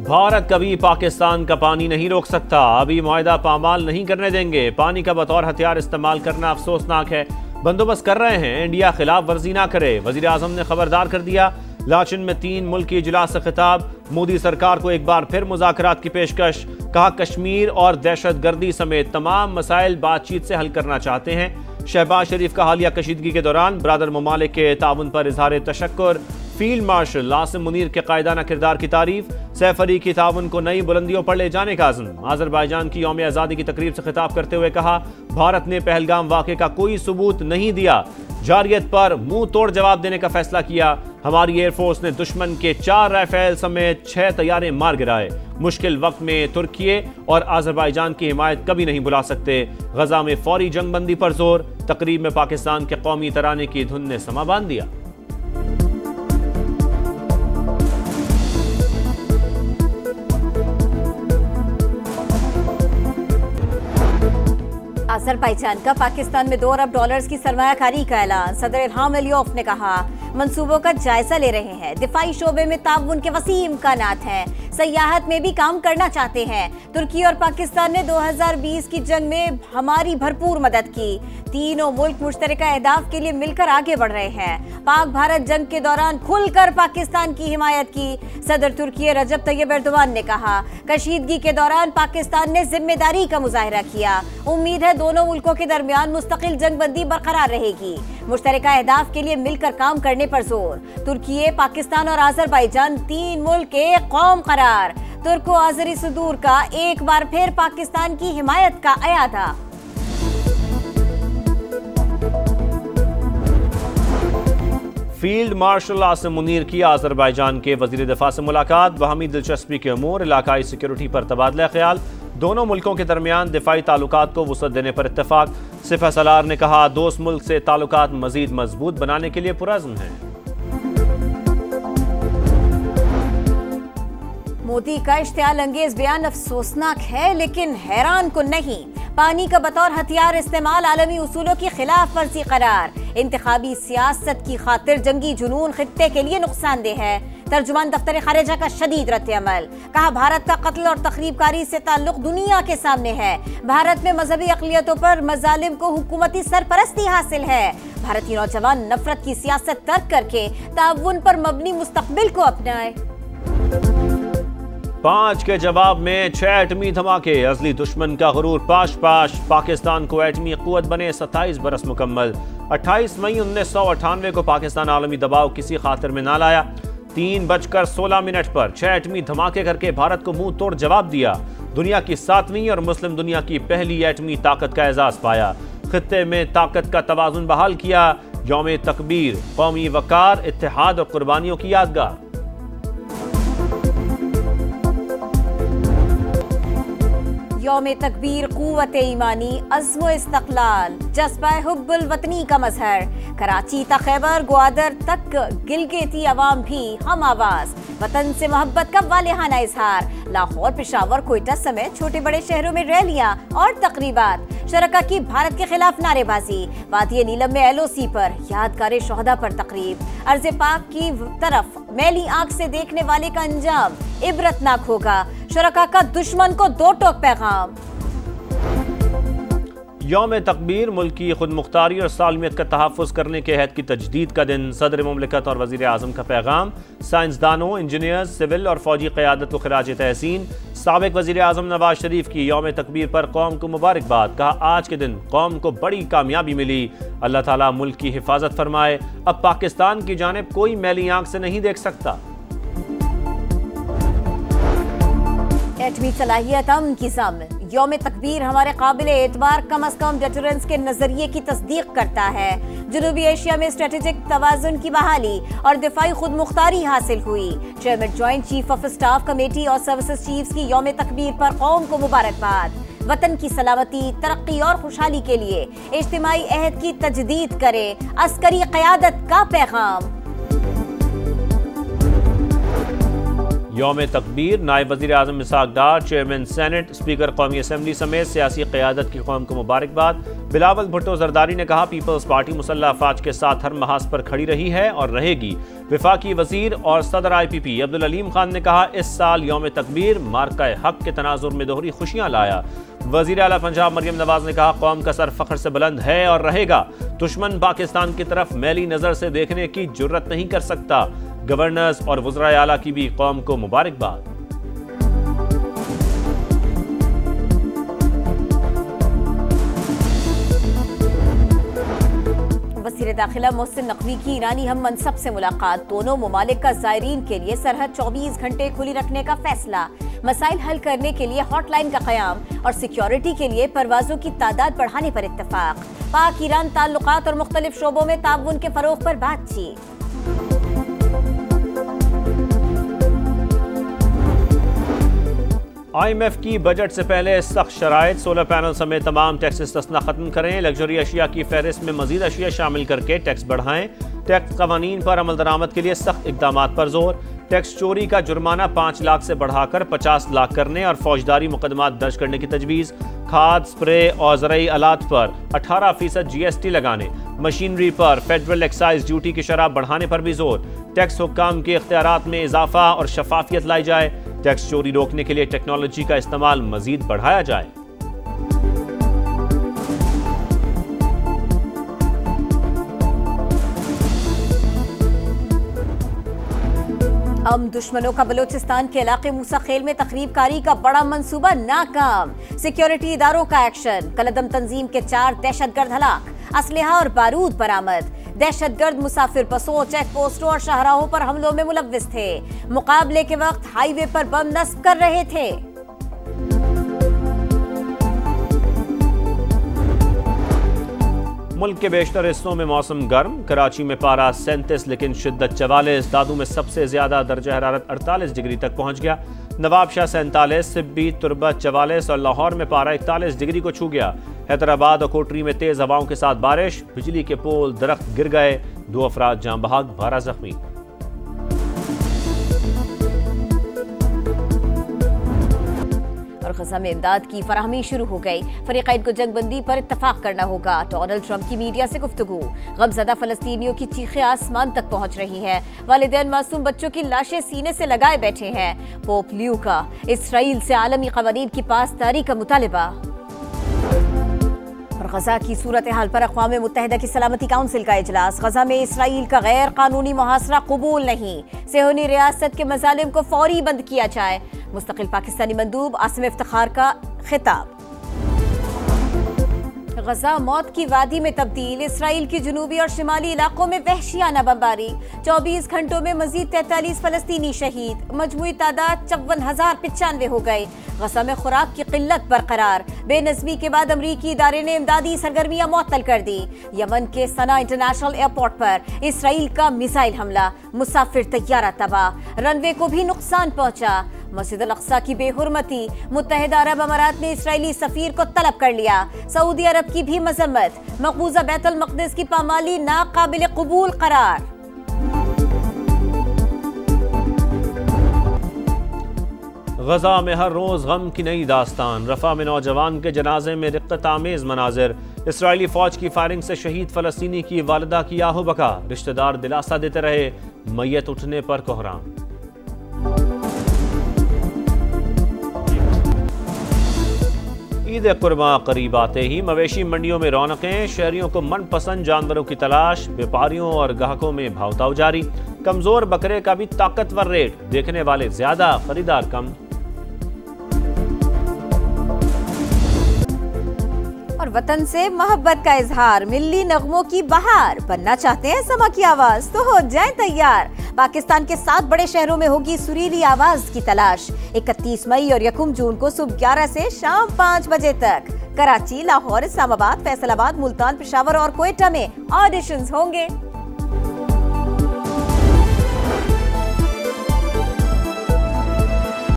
भारत कभी पाकिस्तान का पानी नहीं रोक सकता, अभी मुआहदा पामाल नहीं करने देंगे। पानी का बतौर हथियार इस्तेमाल करना अफसोसनाक है, बंदोबस्त कर रहे हैं, इंडिया खिलाफ वर्जी ना करे। वजीर आजम ने खबरदार कर दिया। लाचन में 3 मुल्की इजलास से खिताब, मोदी सरकार को एक बार फिर मुज़ाकरात की पेशकश। कहा कश्मीर और दहशत गर्दी समेत तमाम मसाइल बातचीत से हल करना चाहते हैं। शहबाज शरीफ का हालिया कशीदगी के दौरान ब्रादर ममालिक के ताउन पर इजहार तशक्कुर। फील्ड मार्शल आसिम मुनीर के कायदाना किरदार की तारीफ। सैफ अली की ताउन को नई बुलंदियों पर ले जाने का अज़्म। आज़रबाईजान की यौम आज़ादी की तकरीब से खिताब करते हुए कहा भारत ने पहलगाम वाक़े का कोई सबूत नहीं दिया, जारियत पर मुंह तोड़ जवाब देने का फैसला किया। हमारी एयरफोर्स ने दुश्मन के 4 राफेल समेत 6 तैयारे मार गिराए। मुश्किल वक्त में तुर्की और आज़रबाईजान की हिमायत कभी नहीं बुला सकते। गजा में फौरी जंगबंदी पर जोर। तकरीब में पाकिस्तान के कौमी तराने की धुन ने समा बांध दिया। आज़रबाईजान का पाकिस्तान में $2 अरब की सरमायाकारी का ऐलान। सदर इल्हाम अलियोफ ने कहा मंसूबों का जायजा ले रहे हैं, दिफाई शोबे में ताउन के वसी इम्कानात हैं, सयाहत में भी काम करना चाहते हैं। तुर्की और पाकिस्तान ने 2020 की जंग में हमारी भरपूर मदद की। तीनों मुल्क मुश्तरका अहदाफ के लिए मिलकर आगे बढ़ रहे हैं। पाक भारत जंग के दौरान खुलकर पाकिस्तान की हिमायत की। सदर तुर्की रजब तैयब एर्दोगान ने कहा कशीदगी के दौरान पाकिस्तान ने जिम्मेदारी का मुजाहिरा किया। उम्मीद है दोनों मुल्कों के दरमियान मुस्तकिल जंगबंदी बरकरार रहेगी। मुश्तरका अहदाफ के लिए मिलकर काम करने पर जोर। तुर्की, पाकिस्तान और आज़रबाईजान 3 मुल्क एक कौम करार। तुर्को आज़री सुदूर का एक बार फिर पाकिस्तान की हिमायत का अयादा। फील्ड मार्शल आसिम मुनीर की आज़रबाईजान के वज़ीर दिफा से मुलाकात। बाहमी दिलचस्पी के अमूर, इलाकाई सिक्योरिटी पर तबादला ख्याल। दोनों मुल्कों के दरमियान दिफाई ताल्लुकात को वुसअत देने पर इत्तेफाक। सिफा सलार ने कहा दोस्त मुल्क से ताल्लुकात मजीद मजबूत बनाने के लिए पुरअज़्म हैं। मोदी का इश्तियाल अंगेज बयान अफसोसनाक है लेकिन हैरान कुन नहीं। पानी का बतौर हथियार इस्तेमाल आलमी उसूलों की खिलाफ वर्जी करार। इंतखाबी सियासत की खातिर जंगी जुनून खित्ते के लिए नुकसानदेह है। तर्जुमान दफ्तर खारिजा का शदीद रद्द-ए-अमल। कहा भारत का कत्ल और तखरीबकारी से ताल्लुक दुनिया के सामने है। भारत में मजहबी अक़लियतों पर मजालिम को हुकूमती सरपरस्ती हासिल है। भारतीय नौजवान नफरत की सियासत तर्क करके ताउन पर मबनी मुस्तकबिल को अपनाए। 5 के जवाब में 6 एटमी धमाके। अजली दुश्मन का गुरूर पाश पाश। पाकिस्तान को एटमी कुव्वत बने 27 बरस मुकम्मल। 28 मई 1998 को पाकिस्तान आलमी दबाव किसी खातिर में ना लाया। 3:16 पर 6 एटमी धमाके करके भारत को मुंह तोड़ जवाब दिया। दुनिया की 7वीं और मुस्लिम दुनिया की पहली एटमी ताकत का एजाज पाया। खित्ते में ताकत का तवाजुन बहाल किया। यौम तकबीर कौमी वकार, इत्तेहाद और कुर्बानियों की यादगार। यौम तकबीर कुव्वत ईमानी, अज़्म इस्तक़लाल, जज्बा हुब्बुल वतनी का मजहर। कराची तक खैबर ग्वादर तक गिलगिती अवाम भी हम आवाज। वतन से मोहब्बत का वालिहाना इजहार। लाहौर, पेशावर, कोयटा समेत छोटे बड़े शहरों में रैलियां और तकरीबात। शरका की भारत के खिलाफ नारेबाजी। वादी नीलम में LOC पर यादगार शोहदा पर तकरीब। अर्ज़े पाक की तरफ मैली आंख से देखने वाले का अंजाम इबरतनाक होगा। शरका का दुश्मन को 2 टोक पैगाम। यौम तकबीर मुल्क की खुद मुख्तारी और सालमियत का तहफ़्फ़ुज़ करने के अहद की तजदीद का दिन। सदर मुमलिकत और वज़ीर आज़म का पैगाम। साइंसदानों, इंजीनियर्स, सिविल और फौजी क़यादत को खिराज तहसीन। साबिक़ वज़ीर आज़म नवाज शरीफ की यौम तकबीर पर कौम को मुबारकबाद। कहा आज के दिन कौम को बड़ी कामयाबी मिली। अल्लाह ताला मुल्क की हिफाजत फरमाए। अब पाकिस्तान की जानिब कोई मैली आंख से नहीं देख सकता। एटमी सलाहियत अमन की ज़ामिन। यौम तकबीर हमारे काबिल एतबार कम अज कम डिटरेंस के नजरिए की तस्दीक करता है। जनूबी एशिया में स्ट्रेटेजिक तवाज़ुन की बहाली और दिफाई खुद मुख्तारी हासिल हुई। Chairman joint chief of staff committee और सर्विसेज चीफ्स की यौम तकबीर पर कौम को मुबारकबाद। वतन की सलामती, तरक्की और खुशहाली के लिए इज्तिमाई अहद की तजदीद करे। अस्करी क़यादत का पैगाम। यौम तकबीर नायब वज़ीर आज़म इसहाक़ डार, चेयरमैन सेनेट, स्पीकर कौमी असम्बली समेत सियासी क़यादत की कौम को मुबारकबाद। बिलावल भुट्टो जरदारी ने कहा, पीपल्स पार्टी मुसल्लह अफवाज के साथ हर महाज पर खड़ी रही है और रहेगी। विफाकी वजीर और सदर IPP अब्दुल अलीम खान ने कहा, इस साल यौम तकबीर मार्का हक के तनाजुर में दोहरी खुशियां लाया। वजीर आला पंजाब मरियम नवाज ने कहा, कौम का सर फख्र से बुलंद है और रहेगा। दुश्मन पाकिस्तान की तरफ मैली नजर से देखने की जुर्रत नहीं कर सकता। गवर्नर्स और वज़राए आला की भी कौम को मुबारकबाद। वज़ीर दाखिला मोहसिन नकवी की ईरानी हम मनसब से मुलाकात। दोनों मुमालिक का ज़ायरीन के लिए सरहद 24 घंटे खुली रखने का फैसला। मसाइल हल करने के लिए हॉटलाइन का क़याम और सिक्योरिटी के लिए परवाजों की तादाद बढ़ाने पर इत्तफाक। पाक ईरान ताल्लुकात और मुख्तलिफ शोबों में ताउन के फरोग पर बातचीत। IMF की बजट से पहले सख्त शराइत, सोलर पैनल समेत तमाम टैक्स इस्तिस्ना खत्म करें। लग्जरी अशिया की फहरिस्त में मजीद अशिया शामिल करके टैक्स बढ़ाएं। टैक्स कवानीन पर अमल दरामद के लिए सख्त इकदामात पर जोर। टैक्स चोरी का जुर्माना 5 लाख से बढ़ाकर 50 लाख करने और फौजदारी मुकदमात दर्ज करने की तजवीज़। खाद, स्प्रे और ज़रई आलात पर 18% GST लगाने। मशीनरी पर फेडरल एक्साइज ड्यूटी की शरह बढ़ाने पर भी जोर। टैक्स हुक्काम के इख्तियारात में इजाफा और शफाफियत लाई जाए। टैक्स चोरी रोकने के लिए टेक्नोलॉजी का इस्तेमाल मजीद बढ़ाया जाए। दुश्मनों का बलोचिस्तान के इलाके मूसाखेल में तकरीबकारी का बड़ा मंसूबा नाकाम। सिक्योरिटी इदारों का एक्शन। कलदम तंजीम के 4 दहशतगर्द हलाक। असलहा और बारूद बरामद। दहशतगर्द मुसाफिर बसों, चेक पोस्टों और शाहराहों पर हमलों में मुलव्विस थे। मुकाबले के वक्त हाईवे पर बम नस्ब कर रहे थे। मुल्क के बेशतर हिस्सों में मौसम गर्म। कराची में पारा 37 लेकिन शिद्दत 44। दादू में सबसे ज्यादा दर्जा हरारत 48 डिग्री तक पहुंच गया। नवाबशाह 47, सिब्बी, तुरबत 44 और लाहौर में पारा 41 डिग्री को छू गया। हैदराबाद और कोटरी में तेज हवाओं के साथ बारिश। बिजली के पोल दरख्त गिर गए। 2 अफराद जाँ बहक, 12 जख्मी। और गजा में इमदाद की फराहमी शुरू हो गई। फरीक़ैन को जंगबंदी पर इत्तफाक करना होगा। डोनाल्ड ट्रंप की मीडिया से गुफ्तगू। गमज़दा फ़लस्तीनियों की चीखें आसमान तक पहुंच रही हैं। वालिदैन मासूम बच्चों की लाशें सीने से लगाए बैठे हैं। पोप लियो का इसराइल से आलमी क़वानीन की पासदारी का मुतालबा। और गजा की सूरत हाल पर अक़वाम मुत्तहिदा की सलामती काउंसिल का इजलास। गजा में इसराइल का गैर कानूनी मुहासरा कबूल नहीं। सेहूनी रियासत के मज़ालिम को फौरी बंद किया जाए। मुस्तकिल पाकिस्तानी मंदूब आसिम इफ्तिखार का खिताब। गजा मौत की वादी में तब्दील। इसराइल की जनूबी और शिमाली इलाकों में वहशियाना बमबारी। 24 घंटों में मजीद 43 फलस्तीनी शहीद। मजमूई तादाद 54,095 हो गए। गजा में खुराक की किल्लत बरकरार। बेनज़मी के बाद अमरीकी इदारे ने इमदादी सरगर्मियां मुअत्तल कर दी। यमन के सना इंटरनेशनल एयरपोर्ट पर इसराइल का मिसाइल हमला। मुसाफिर तैयारा तबाह। रनवे को भी नुकसान पहुंचा। मस्जिद अल अक्सा की बेहुरमती। मुत्तहिदा अरब अमारात ने इसराइली सफीर को तलब कर लिया। सऊदी अरब की भी मजम्मत। मकबूजा बैतुल मक़दिस की पामाली नाकाबिल कबूल करार। गजा में हर रोज गम की नई दास्तान। रफा में नौजवान के जनाजे में रिक्कत आमेज मनाजिर। इसराइली फौज की फायरिंग से शहीद फलस्तीनी की वालिदा की आहो बका। रिश्तेदार दिलासा देते रहे, मैयत उठने पर कोहराम। ईद कुर्बान करीब आते ही मवेशी मंडियों में रौनकें। शहरियों को मनपसंद जानवरों की तलाश। व्यापारियों और ग्राहकों में भावताव जारी। कमजोर बकरे का भी ताकतवर रेट। देखने वाले ज्यादा, खरीदार कम। और वतन से मोहब्बत का इजहार। मिल्ली नगमों की बहार। बनना चाहते हैं समा की आवाज तो हो जाएं तैयार। पाकिस्तान के 7 बड़े शहरों में होगी सुरीली आवाज की तलाश। 31 मई और 1 जून को सुबह 11 से शाम 5 बजे तक कराची, लाहौर, इस्लामाबाद, फैसलाबाद, मुल्तान, पेशावर और क्वेटा में ऑडिशंस होंगे।